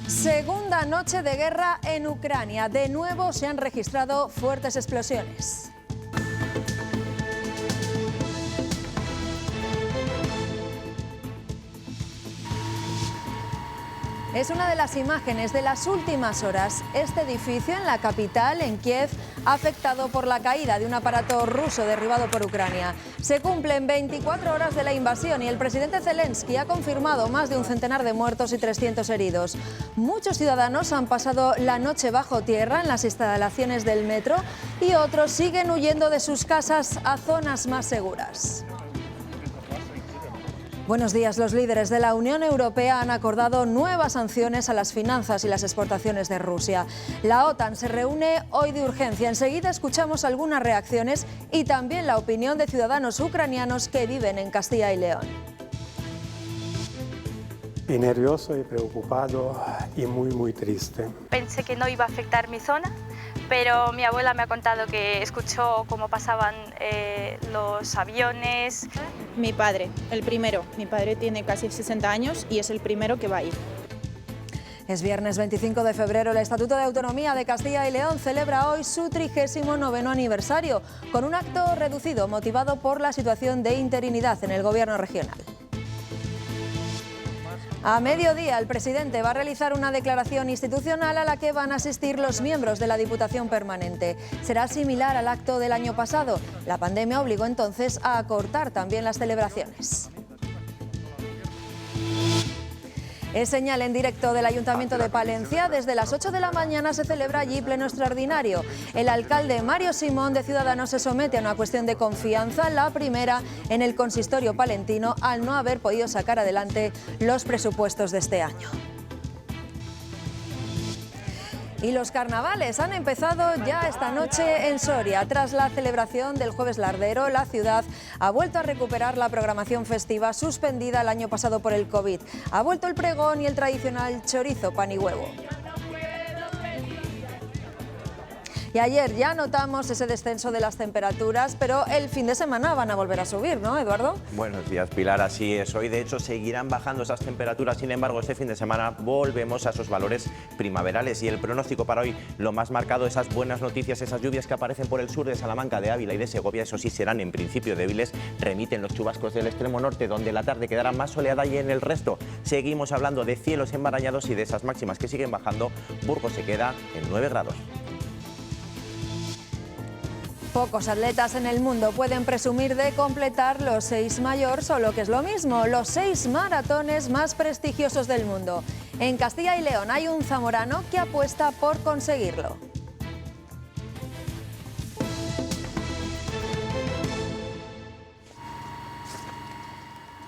Segunda noche de guerra en Ucrania. De nuevo se han registrado fuertes explosiones. Es una de las imágenes de las últimas horas. Este edificio en la capital, en Kiev, afectado por la caída de un aparato ruso derribado por Ucrania. Se cumplen 24 horas de la invasión y el presidente Zelensky ha confirmado más de un centenar de muertos y 300 heridos. Muchos ciudadanos han pasado la noche bajo tierra en las instalaciones del metro y otros siguen huyendo de sus casas a zonas más seguras. Buenos días. Los líderes de la Unión Europea han acordado nuevas sanciones a las finanzas y las exportaciones de Rusia. La OTAN se reúne hoy de urgencia. Enseguida escuchamos algunas reacciones y también la opinión de ciudadanos ucranianos que viven en Castilla y León. Y nervioso y preocupado y muy triste. Pensé que no iba a afectar mi zona, pero mi abuela me ha contado que escuchó cómo pasaban los aviones. Mi padre, el primero. Mi padre tiene casi 60 años y es el primero que va a ir. Es viernes 25 de febrero. El Estatuto de Autonomía de Castilla y León celebra hoy su 39º aniversario, con un acto reducido motivado por la situación de interinidad en el gobierno regional. A mediodía, el presidente va a realizar una declaración institucional a la que van a asistir los miembros de la Diputación Permanente. Será similar al acto del año pasado. La pandemia obligó entonces a acortar también las celebraciones. Es señal en directo del Ayuntamiento de Palencia. Desde las 8 de la mañana se celebra allí pleno extraordinario. El alcalde Mario Simón de Ciudadanos se somete a una cuestión de confianza, la primera en el consistorio palentino, al no haber podido sacar adelante los presupuestos de este año. Y los carnavales han empezado ya esta noche en Soria. Tras la celebración del Jueves Lardero, la ciudad ha vuelto a recuperar la programación festiva suspendida el año pasado por el COVID. Ha vuelto el pregón y el tradicional chorizo, pan y huevo. Y ayer ya notamos ese descenso de las temperaturas, pero el fin de semana van a volver a subir, ¿no, Eduardo? Buenos días, Pilar, así es. Hoy, de hecho, seguirán bajando esas temperaturas. Sin embargo, este fin de semana volvemos a esos valores primaverales. Y el pronóstico para hoy, lo más marcado, esas buenas noticias, esas lluvias que aparecen por el sur de Salamanca, de Ávila y de Segovia, eso sí serán en principio débiles. Remiten los chubascos del extremo norte, donde la tarde quedará más soleada, y en el resto seguimos hablando de cielos enmarañados y de esas máximas que siguen bajando. Burgos se queda en 9 grados. Pocos atletas en el mundo pueden presumir de completar los 6 mayores o lo que es lo mismo, los 6 maratones más prestigiosos del mundo. En Castilla y León hay un zamorano que apuesta por conseguirlo.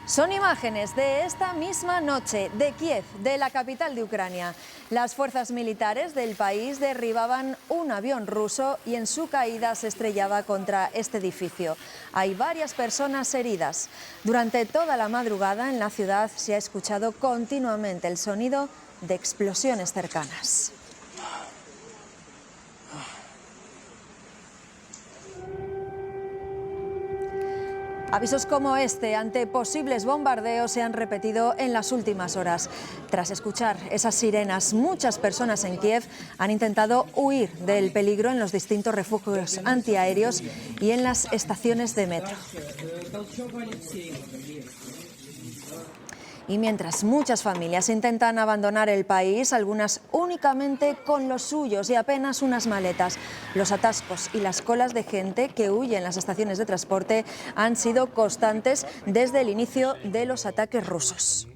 Son imágenes de esta misma noche de Kiev, de la capital de Ucrania. Las fuerzas militares del país derribaban un avión ruso y en su caída se estrellaba contra este edificio. Hay varias personas heridas. Durante toda la madrugada en la ciudad se ha escuchado continuamente el sonido de explosiones cercanas. Avisos como este ante posibles bombardeos se han repetido en las últimas horas. Tras escuchar esas sirenas, muchas personas en Kiev han intentado huir del peligro en los distintos refugios antiaéreos y en las estaciones de metro. Y mientras muchas familias intentan abandonar el país, algunas únicamente con los suyos y apenas unas maletas, los atascos y las colas de gente que huye en las estaciones de transporte han sido constantes desde el inicio de los ataques rusos.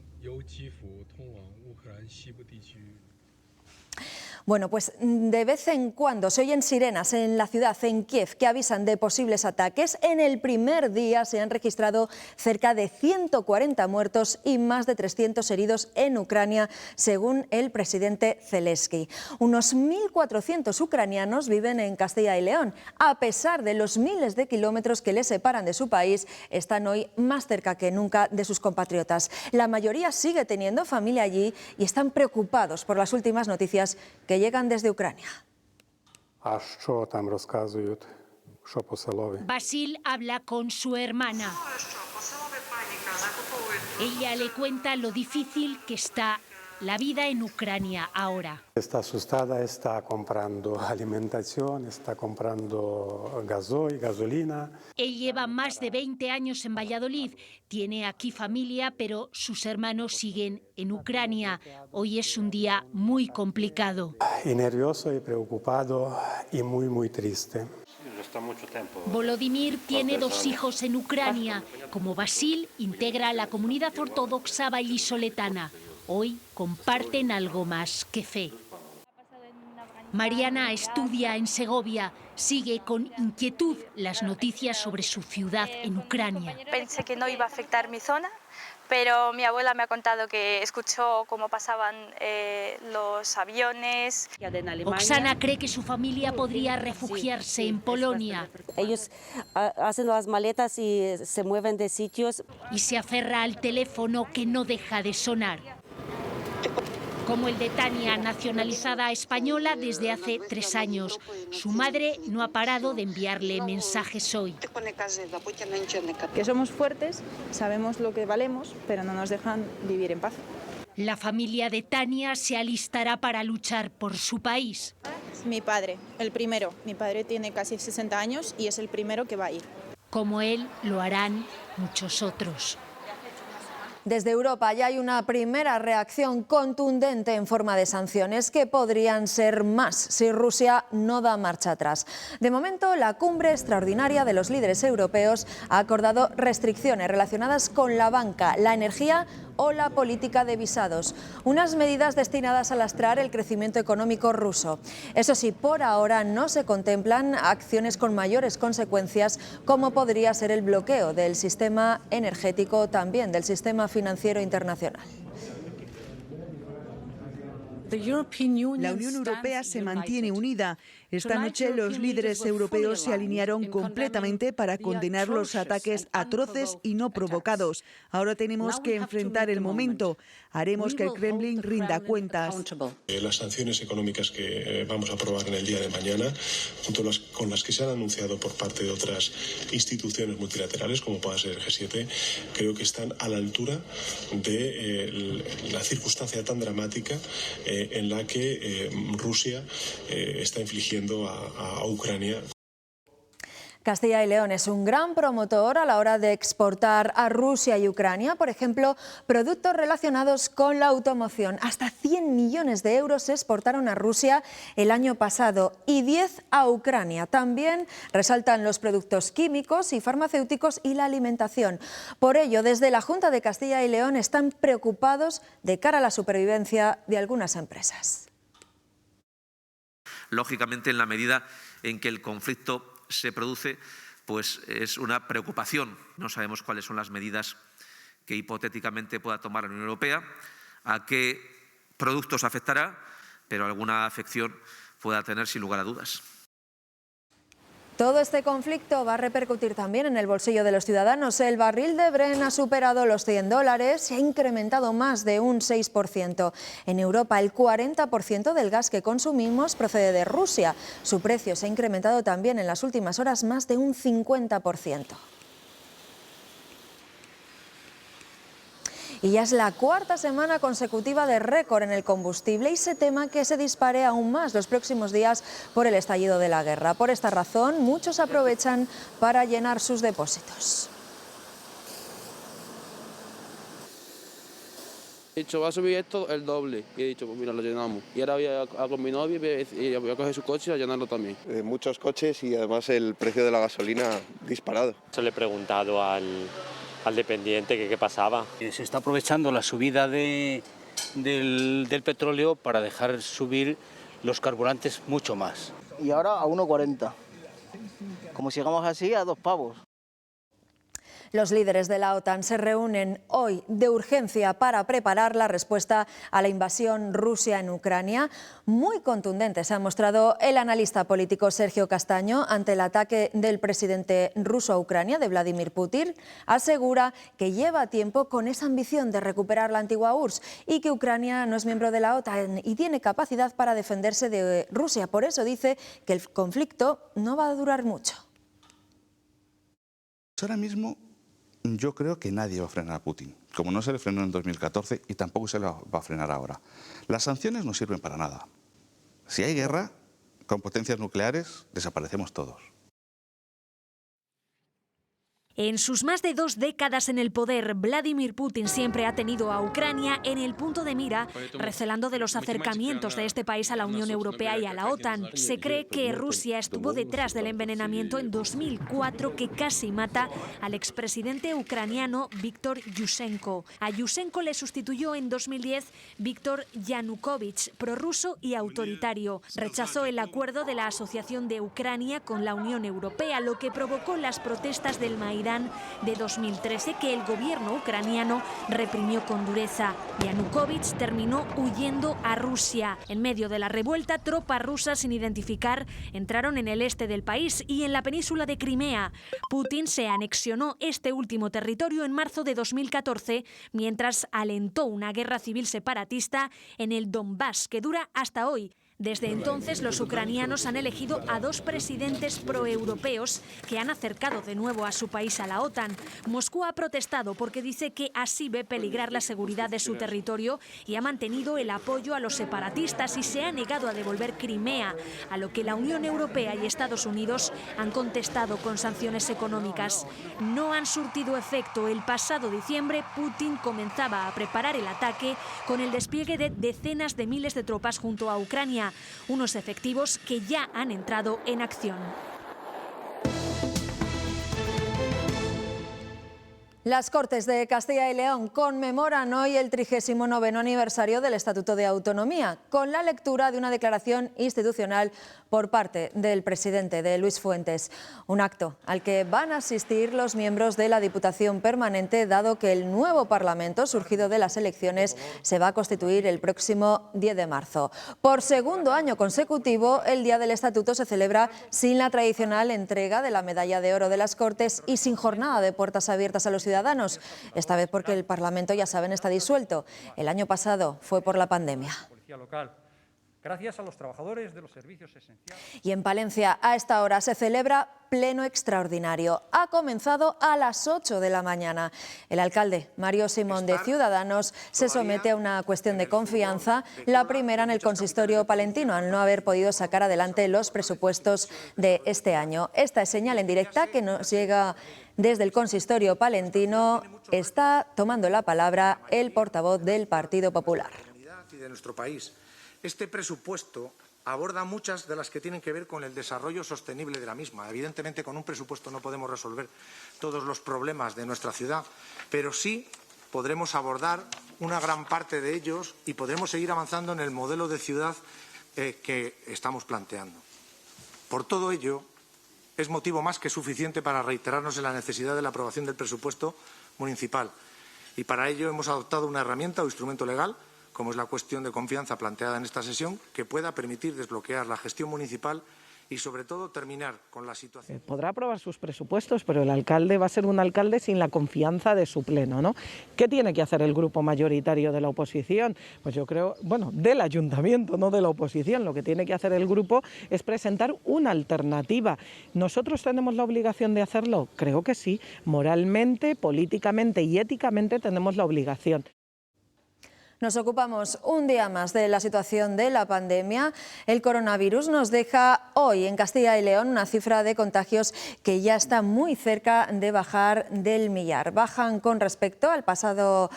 Bueno, pues de vez en cuando se oyen sirenas en la ciudad, en Kiev, que avisan de posibles ataques. En el primer día se han registrado cerca de 140 muertos y más de 300 heridos en Ucrania, según el presidente Zelensky. Unos 1.400 ucranianos viven en Castilla y León. A pesar de los miles de kilómetros que les separan de su país, están hoy más cerca que nunca de sus compatriotas. La mayoría sigue teniendo familia allí y están preocupados por las últimas noticias que llegan desde Ucrania. Basil habla con su hermana. Ella le cuenta lo difícil que está la vida en Ucrania ahora. Está asustada, está comprando alimentación, está comprando gasoil, gasolina. Él lleva más de 20 años en Valladolid, tiene aquí familia, pero sus hermanos siguen en Ucrania. Hoy es un día muy complicado. Y nervioso y preocupado y muy triste. Volodymyr tiene 2 hijos en Ucrania. Como Basil, integra la comunidad ortodoxa vallisoletana. Hoy comparten algo más que fe. Mariana estudia en Segovia. Sigue con inquietud las noticias sobre su ciudad en Ucrania. Pensé que no iba a afectar mi zona, pero mi abuela me ha contado que escuchó cómo pasaban los aviones. Oksana cree que su familia podría refugiarse en Polonia. Ellos hacen las maletas y se mueven de sitios. Y se aferra al teléfono que no deja de sonar. Como el de Tania, nacionalizada española desde hace 3 años. Su madre no ha parado de enviarle mensajes hoy. Que somos fuertes, sabemos lo que valemos, pero no nos dejan vivir en paz. La familia de Tania se alistará para luchar por su país. Mi padre, el primero. Mi padre tiene casi 60 años y es el primero que va a ir. Como él, lo harán muchos otros. Desde Europa ya hay una primera reacción contundente en forma de sanciones que podrían ser más si Rusia no da marcha atrás. De momento, la cumbre extraordinaria de los líderes europeos ha acordado restricciones relacionadas con la banca, la energía o la política de visados, unas medidas destinadas a lastrar el crecimiento económico ruso. Eso sí, por ahora no se contemplan acciones con mayores consecuencias, como podría ser el bloqueo del sistema energético, también del sistema financiero internacional. La Unión Europea se mantiene unida. Esta noche los líderes europeos se alinearon completamente para condenar los ataques atroces y no provocados. Ahora tenemos que enfrentar el momento. Haremos que el Kremlin rinda cuentas. Las sanciones económicas que vamos a aprobar en el día de mañana, junto con las que se han anunciado por parte de otras instituciones multilaterales, como pueda ser el G7, creo que están a la altura de la circunstancia tan dramática en la que Rusia está infligiendo a Ucrania. Castilla y León es un gran promotor a la hora de exportar a Rusia y Ucrania, por ejemplo, productos relacionados con la automoción. Hasta 100 millones de euros se exportaron a Rusia el año pasado y 10 a Ucrania. También resaltan los productos químicos y farmacéuticos y la alimentación. Por ello, desde la Junta de Castilla y León están preocupados de cara a la supervivencia de algunas empresas. Lógicamente, en la medida en que el conflicto se produce, pues es una preocupación. No sabemos cuáles son las medidas que hipotéticamente pueda tomar la Unión Europea, a qué productos afectará, pero alguna afección pueda tener sin lugar a dudas. Todo este conflicto va a repercutir también en el bolsillo de los ciudadanos. El barril de Brent ha superado los $100, se ha incrementado más de un 6%. En Europa, el 40% del gas que consumimos procede de Rusia. Su precio se ha incrementado también en las últimas horas más de un 50%. Y ya es la cuarta semana consecutiva de récord en el combustible y se tema que se dispare aún más los próximos días por el estallido de la guerra. Por esta razón, muchos aprovechan para llenar sus depósitos. He dicho, va a subir esto el doble. Y he dicho, pues mira, lo llenamos. Y ahora voy a con mi novia y voy a coger su coche y a llenarlo también. Muchos coches y además el precio de la gasolina disparado. Se le he preguntado al dependiente que qué pasaba. Se está aprovechando la subida del petróleo para dejar subir los carburantes mucho más. Y ahora a 1,40. Como sigamos así, a 2 pavos. Los líderes de la OTAN se reúnen hoy de urgencia para preparar la respuesta a la invasión rusa en Ucrania. Muy contundente se ha mostrado el analista político Sergio Castaño ante el ataque del presidente ruso a Ucrania, de Vladimir Putin. Asegura que lleva tiempo con esa ambición de recuperar la antigua URSS y que Ucrania no es miembro de la OTAN y tiene capacidad para defenderse de Rusia. Por eso dice que el conflicto no va a durar mucho. Ahora mismo yo creo que nadie va a frenar a Putin. como no se le frenó en 2014 y tampoco se le va a frenar ahora. Las sanciones no sirven para nada. Si hay guerra con potencias nucleares, desaparecemos todos. En sus más de 2 décadas en el poder, Vladimir Putin siempre ha tenido a Ucrania en el punto de mira, recelando de los acercamientos de este país a la Unión Europea y a la OTAN. Se cree que Rusia estuvo detrás del envenenamiento en 2004 que casi mata al expresidente ucraniano Viktor Yushchenko. A Yushchenko le sustituyó en 2010 Viktor Yanukovych, prorruso y autoritario. Rechazó el acuerdo de la asociación de Ucrania con la Unión Europea, lo que provocó las protestas del Maidán de 2013 que el gobierno ucraniano reprimió con dureza. Yanukovych terminó huyendo a Rusia. En medio de la revuelta, tropas rusas sin identificar entraron en el este del país y en la península de Crimea. Putin se anexionó este último territorio en marzo de 2014, mientras alentó una guerra civil separatista en el Donbass que dura hasta hoy. Desde entonces, los ucranianos han elegido a 2 presidentes proeuropeos que han acercado de nuevo a su país a la OTAN. Moscú ha protestado porque dice que así ve peligrar la seguridad de su territorio y ha mantenido el apoyo a los separatistas y se ha negado a devolver Crimea, a lo que la Unión Europea y Estados Unidos han contestado con sanciones económicas. No han surtido efecto. El pasado diciembre, Putin comenzaba a preparar el ataque con el despliegue de decenas de miles de tropas junto a Ucrania, unos efectivos que ya han entrado en acción. Las Cortes de Castilla y León conmemoran hoy el 39º aniversario del Estatuto de Autonomía, con la lectura de una declaración institucional por parte del presidente, de Luis Fuentes. Un acto al que van a asistir los miembros de la Diputación Permanente, dado que el nuevo Parlamento, surgido de las elecciones, se va a constituir el próximo 10 de marzo. Por segundo año consecutivo, el Día del Estatuto se celebra sin la tradicional entrega de la Medalla de Oro de las Cortes y sin jornada de puertas abiertas a los ciudadanos, esta vez porque el Parlamento, ya saben, está disuelto. El año pasado fue por la pandemia. Gracias a los trabajadores de los servicios esenciales. Y en Palencia, a esta hora, se celebra pleno extraordinario. Ha comenzado a las 8 de la mañana. El alcalde, Mario Simón, de Ciudadanos, se somete a una cuestión de confianza, la primera en el consistorio palentino, al no haber podido sacar adelante los presupuestos de este año. Esta es señal en directa que nos llega desde el consistorio palentino. Está tomando la palabra el portavoz del Partido Popular. De nuestro país. Este presupuesto aborda muchas de las que tienen que ver con el desarrollo sostenible de la misma. Evidentemente, con un presupuesto no podemos resolver todos los problemas de nuestra ciudad, pero sí podremos abordar una gran parte de ellos y podremos seguir avanzando en el modelo de ciudad que estamos planteando. Por todo ello, es motivo más que suficiente para reiterarnos en la necesidad de la aprobación del presupuesto municipal. Y para ello hemos adoptado una herramienta o instrumento legal, como es la cuestión de confianza planteada en esta sesión, que pueda permitir desbloquear la gestión municipal y, sobre todo, terminar con la situación. Podrá aprobar sus presupuestos, pero el alcalde va a ser un alcalde sin la confianza de su pleno, ¿no? ¿Qué tiene que hacer el grupo mayoritario de la oposición? Pues yo creo, bueno, del ayuntamiento, no de la oposición. Lo que tiene que hacer el grupo es presentar una alternativa. ¿Nosotros tenemos la obligación de hacerlo? Creo que sí. Moralmente, políticamente y éticamente tenemos la obligación. Nos ocupamos un día más de la situación de la pandemia. El coronavirus nos deja hoy en Castilla y León una cifra de contagios que ya está muy cerca de bajar del millar. Bajan con respecto al pasado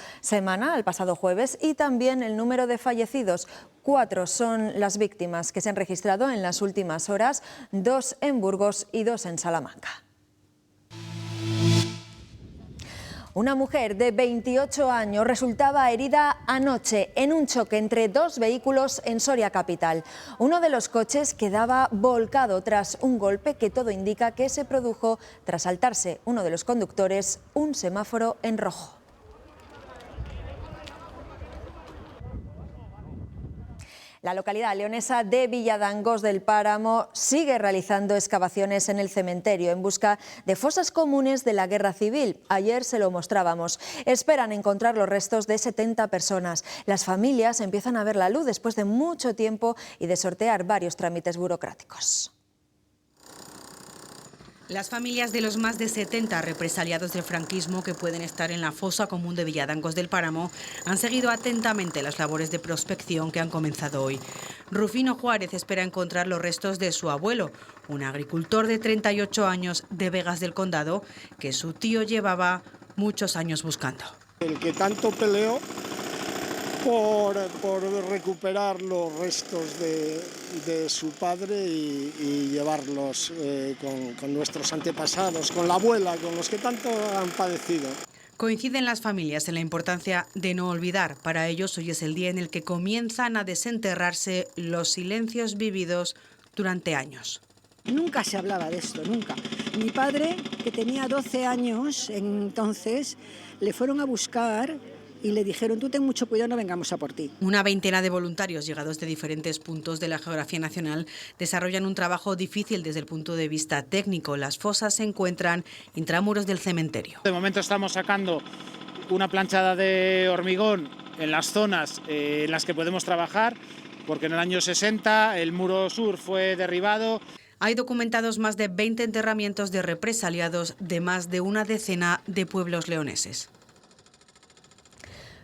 jueves, y también el número de fallecidos. 4 son las víctimas que se han registrado en las últimas horas, 2 en Burgos y 2 en Salamanca. Una mujer de 28 años resultaba herida anoche en un choque entre 2 vehículos en Soria capital. Uno de los coches quedaba volcado tras un golpe que todo indica que se produjo tras saltarse uno de los conductores un semáforo en rojo. La localidad leonesa de Villadangos del Páramo sigue realizando excavaciones en el cementerio en busca de fosas comunes de la guerra civil. Ayer se lo mostrábamos. Esperan encontrar los restos de 70 personas. Las familias empiezan a ver la luz después de mucho tiempo y de sortear varios trámites burocráticos. Las familias de los más de 70 represaliados del franquismo que pueden estar en la fosa común de Villadangos del Páramo han seguido atentamente las labores de prospección que han comenzado hoy. Rufino Juárez espera encontrar los restos de su abuelo, un agricultor de 38 años de Vegas del Condado, que su tío llevaba muchos años buscando. El que tanto peleó por recuperar los restos de su padre y llevarlos con nuestros antepasados, con la abuela, con los que tanto han padecido. Coinciden las familias en la importancia de no olvidar. Para ellos hoy es el día en el que comienzan a desenterrarse los silencios vividos durante años. Nunca se hablaba de esto, nunca. Mi padre, que tenía 12 años entonces, le fueron a buscar y le dijeron: tú ten mucho cuidado, no vengamos a por ti. Una veintena de voluntarios llegados de diferentes puntos de la geografía nacional desarrollan un trabajo difícil desde el punto de vista técnico. Las fosas se encuentran intramuros del cementerio. De momento estamos sacando una planchada de hormigón en las zonas en las que podemos trabajar, porque en el año 60 el muro sur fue derribado. Hay documentados más de 20 enterramientos de represaliados de más de una decena de pueblos leoneses.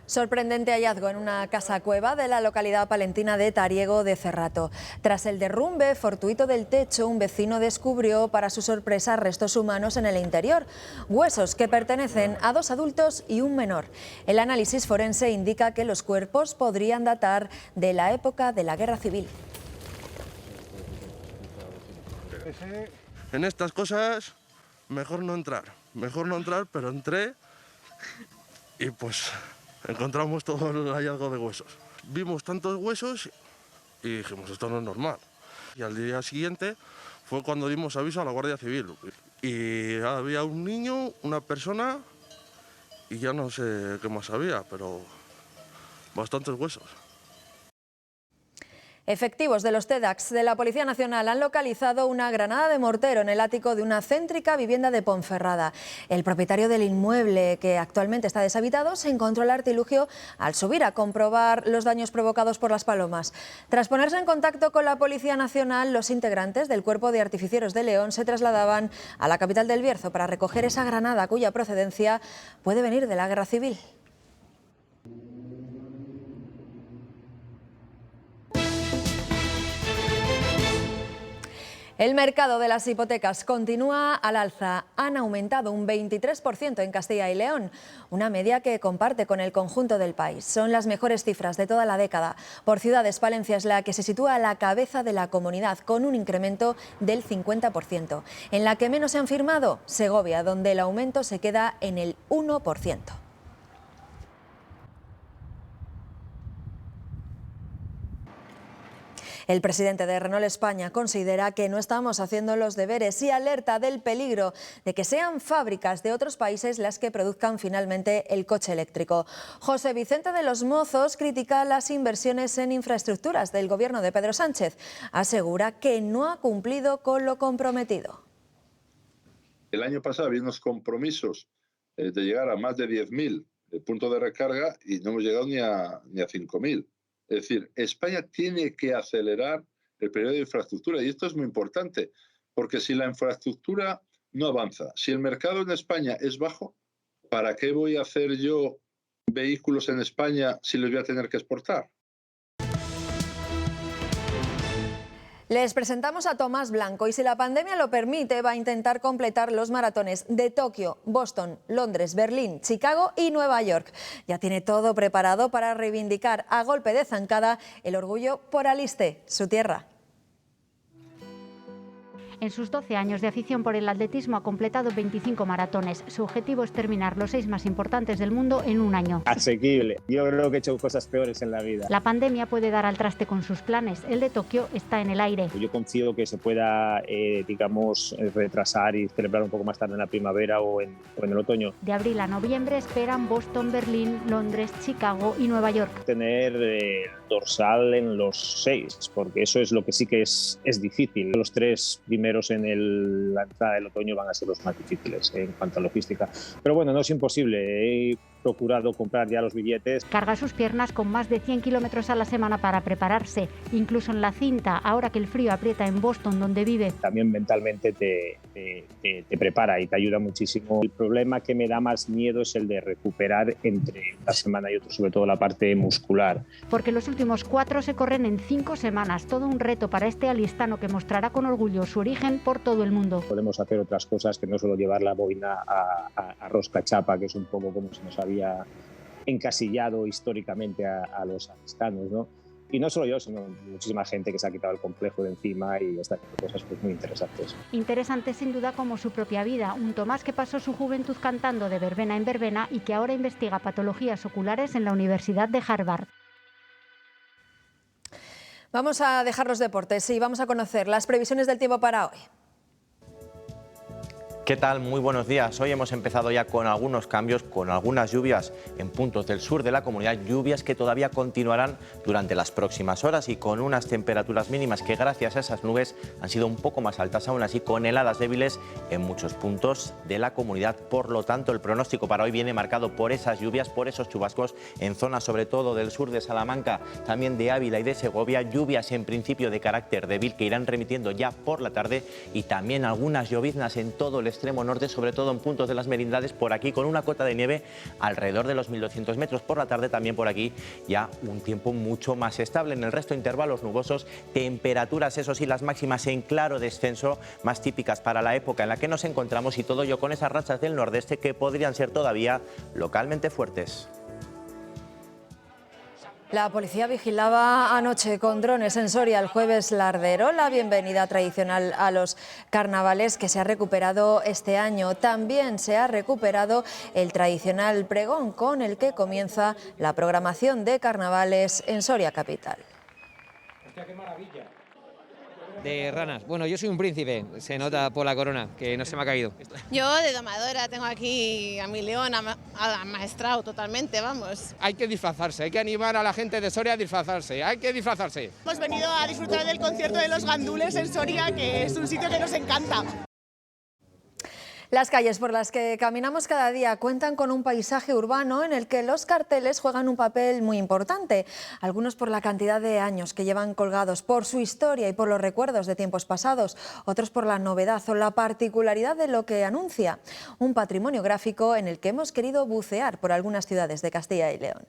Sorprendente hallazgo en una casa cueva de la localidad palentina de Tariego de Cerrato. Tras el derrumbe fortuito del techo, un vecino descubrió, para su sorpresa, restos humanos en el interior. Huesos que pertenecen a 2 adultos y un menor. El análisis forense indica que los cuerpos podrían datar de la época de la Guerra Civil. En estas cosas mejor no entrar, pero entré y pues encontramos todo el hallazgo de huesos. Vimos tantos huesos y dijimos: esto no es normal. Y al día siguiente fue cuando dimos aviso a la Guardia Civil. Y había un niño, una persona y ya no sé qué más había, pero bastantes huesos. Efectivos de los TEDx de la Policía Nacional han localizado una granada de mortero en el ático de una céntrica vivienda de Ponferrada. El propietario del inmueble, que actualmente está deshabitado, se encontró el artilugio al subir a comprobar los daños provocados por las palomas. Tras ponerse en contacto con la Policía Nacional, los integrantes del Cuerpo de Artificieros de León se trasladaban a la capital del Bierzo para recoger esa granada cuya procedencia puede venir de la Guerra Civil. El mercado de las hipotecas continúa al alza. Han aumentado un 23% en Castilla y León, una media que comparte con el conjunto del país. Son las mejores cifras de toda la década. Por ciudades, Palencia es la que se sitúa a la cabeza de la comunidad, con un incremento del 50%. En la que menos se han firmado, Segovia, donde el aumento se queda en el 1%. El presidente de Renault España considera que no estamos haciendo los deberes y alerta del peligro de que sean fábricas de otros países las que produzcan finalmente el coche eléctrico. José Vicente de los Mozos critica las inversiones en infraestructuras del gobierno de Pedro Sánchez. Asegura que no ha cumplido con lo comprometido. El año pasado había unos compromisos de llegar a más de 10.000 puntos de recarga y no hemos llegado ni a 5.000. Es decir, España tiene que acelerar el periodo de infraestructura y esto es muy importante, porque si la infraestructura no avanza, si el mercado en España es bajo, ¿para qué voy a hacer yo vehículos en España si los voy a tener que exportar? Les presentamos a Tomás Blanco y, si la pandemia lo permite, va a intentar completar los maratones de Tokio, Boston, Londres, Berlín, Chicago y Nueva York. Ya tiene todo preparado para reivindicar a golpe de zancada el orgullo por Aliste, su tierra. En sus 12 años de afición por el atletismo ha completado 25 maratones. Su objetivo es terminar los 6 más importantes del mundo en un año. Asequible. Yo creo que he hecho cosas peores en la vida. La pandemia puede dar al traste con sus planes. El de Tokio está en el aire. Yo confío que se pueda, retrasar y celebrar un poco más tarde en la primavera o en el otoño. De abril a noviembre esperan Boston, Berlín, Londres, Chicago y Nueva York. Tener el dorsal en los 6, porque eso es lo que sí que es difícil. Los 3 primeros en la entrada del otoño van a ser los más difíciles en cuanto a logística. Pero bueno, no es imposible. He procurado comprar ya los billetes. Carga sus piernas con más de 100 kilómetros a la semana para prepararse, incluso en la cinta, ahora que el frío aprieta en Boston, donde vive. También mentalmente te te prepara y te ayuda muchísimo. El problema que me da más miedo es el de recuperar entre una semana y otra, sobre todo la parte muscular. Porque los últimos 4 se corren en 5 semanas, todo un reto para este alistano que mostrará con orgullo su origen por todo el mundo. Podemos hacer otras cosas que no solo llevar la boina a rosca chapa, que es un poco como se nos había encasillado históricamente a los alistanos, ¿no? Y no solo yo, sino muchísima gente que se ha quitado el complejo de encima y está haciendo cosas pues, muy interesantes. Interesante sin duda como su propia vida. Un Tomás que pasó su juventud cantando de verbena en verbena y que ahora investiga patologías oculares en la Universidad de Harvard. Vamos a dejar los deportes y vamos a conocer las previsiones del tiempo para hoy. ¿Qué tal? Muy buenos días. Hoy hemos empezado ya con algunos cambios, con algunas lluvias en puntos del sur de la comunidad, lluvias que todavía continuarán durante las próximas horas y con unas temperaturas mínimas que gracias a esas nubes han sido un poco más altas, aún así con heladas débiles en muchos puntos de la comunidad. Por lo tanto, el pronóstico para hoy viene marcado por esas lluvias, por esos chubascos en zonas sobre todo del sur de Salamanca, también de Ávila y de Segovia, lluvias en principio de carácter débil que irán remitiendo ya por la tarde y también algunas lloviznas en todo el extremo norte, sobre todo en puntos de las merindades, por aquí con una cota de nieve alrededor de los 1200 metros. Por la tarde también por aquí ya un tiempo mucho más estable. En el resto intervalos nubosos, temperaturas, eso sí, las máximas en claro descenso, más típicas para la época en la que nos encontramos y todo ello con esas rachas del nordeste que podrían ser todavía localmente fuertes. La policía vigilaba anoche con drones en Soria el jueves lardero, la bienvenida tradicional a los carnavales que se ha recuperado este año. También se ha recuperado el tradicional pregón con el que comienza la programación de carnavales en Soria capital. Hostia, qué maravilla. De ranas. Bueno, yo soy un príncipe, se nota por la corona, que no se me ha caído. Yo de domadora tengo aquí a mi león amaestrado totalmente, vamos. Hay que disfrazarse, hay que animar a la gente de Soria a disfrazarse, hay que disfrazarse. Hemos venido a disfrutar del concierto de los gandules en Soria, que es un sitio que nos encanta. Las calles por las que caminamos cada día cuentan con un paisaje urbano en el que los carteles juegan un papel muy importante, algunos por la cantidad de años que llevan colgados, por su historia y por los recuerdos de tiempos pasados, otros por la novedad o la particularidad de lo que anuncia, un patrimonio gráfico en el que hemos querido bucear por algunas ciudades de Castilla y León.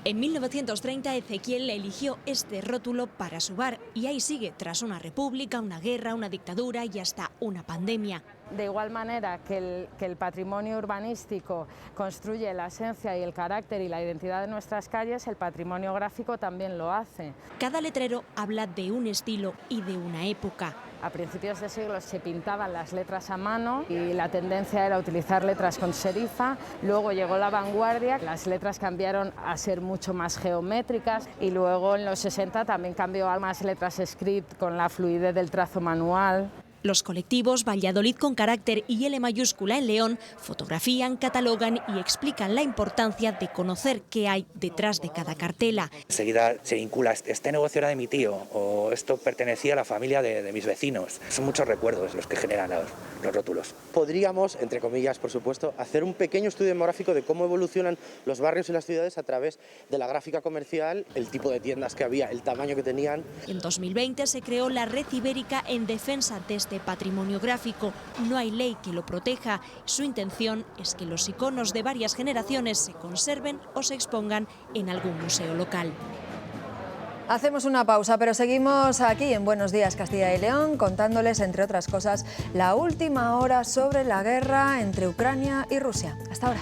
En 1930 Ezequiel eligió este rótulo para su bar y ahí sigue tras una república, una guerra, una dictadura y hasta una pandemia. De igual manera que el patrimonio urbanístico construye la esencia y el carácter y la identidad de nuestras calles, el patrimonio gráfico también lo hace. Cada letrero habla de un estilo y de una época. A principios de siglo se pintaban las letras a mano y la tendencia era utilizar letras con serifa. Luego llegó la vanguardia, las letras cambiaron a ser mucho más geométricas y luego en los 60 también cambió a más letras script con la fluidez del trazo manual. Los colectivos Valladolid con carácter y L mayúscula en León fotografían, catalogan y explican la importancia de conocer qué hay detrás de cada cartela. Enseguida se vincula, este negocio era de mi tío o esto pertenecía a la familia de mis vecinos. Son muchos recuerdos los que generan los rótulos. Podríamos, entre comillas por supuesto, hacer un pequeño estudio demográfico de cómo evolucionan los barrios y las ciudades a través de la gráfica comercial, el tipo de tiendas que había, el tamaño que tenían. En 2020 se creó la Red Ibérica en defensa de este patrimonio gráfico. No hay ley que lo proteja. Su intención es que los iconos de varias generaciones se conserven o se expongan en algún museo local. Hacemos una pausa, pero seguimos aquí en Buenos Días Castilla y León contándoles, entre otras cosas, la última hora sobre la guerra entre Ucrania y Rusia. Hasta ahora.